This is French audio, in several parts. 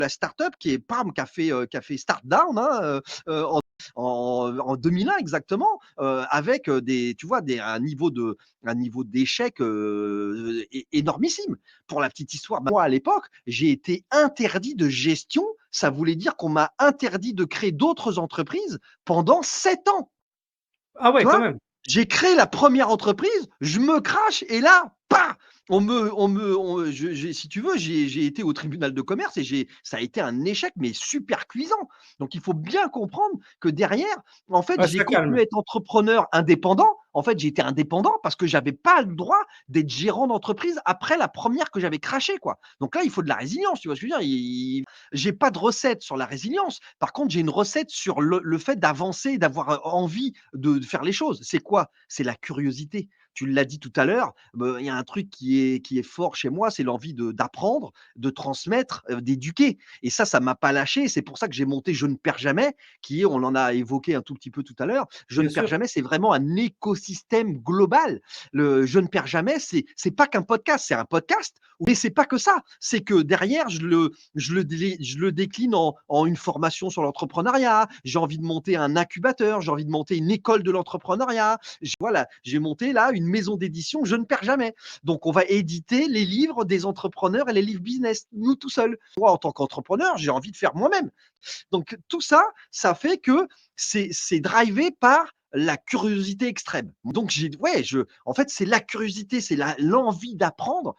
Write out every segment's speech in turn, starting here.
la startup qui est PAM, qui a fait Start Down, hein, en 2001 exactement, avec tu vois, un niveau d'échec énormissime. Pour la petite histoire, moi à l'époque, j'ai été interdit de gestion. Ça voulait dire qu'on m'a interdit de créer d'autres entreprises pendant 7 ans. Ah Tu ouais, quand vois? même. J'ai créé la première entreprise, je me crache et là, pa! Si tu veux, j'ai été au tribunal de commerce et ça a été un échec, mais super cuisant. Donc il faut bien comprendre que derrière, en fait, Ouais, j'ai ça continué calme. à être entrepreneur indépendant. En fait, j'ai été indépendant parce que j'avais pas le droit d'être gérant d'entreprise après la première que j'avais crashée, quoi. Donc là, il faut de la résilience, tu vois ce que je veux dire? J'ai pas de recette sur la résilience. Par contre, j'ai une recette sur le fait d'avancer, d'avoir envie de faire les choses. C'est quoi? C'est la curiosité. Tu l'as dit tout à l'heure, il y a un truc qui est fort chez moi, c'est l'envie d'apprendre, de transmettre, d'éduquer. Et ça m'a pas lâché. C'est pour ça que j'ai monté Je ne perds jamais, qui est, on en a évoqué un tout petit peu tout à l'heure. Je ne Bien perds sûr. jamais, c'est vraiment un écosystème global. Le Je ne perds jamais, c'est pas qu'un podcast, c'est un podcast, mais c'est pas que ça. C'est que derrière, je le décline en une formation sur l'entrepreneuriat. J'ai envie de monter un incubateur, j'ai envie de monter une école de l'entrepreneuriat. Voilà, j'ai monté là une maison d'édition, je ne perds jamais. Donc, on va éditer les livres des entrepreneurs et les livres business, nous tout seuls. Moi, en tant qu'entrepreneur, j'ai envie de faire moi-même. Donc, tout ça, ça fait que c'est drivé par la curiosité extrême. Donc, en fait, c'est la curiosité, c'est l'envie d'apprendre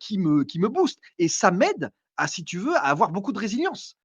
qui me booste. Et ça m'aide à, si tu veux, à avoir beaucoup de résilience.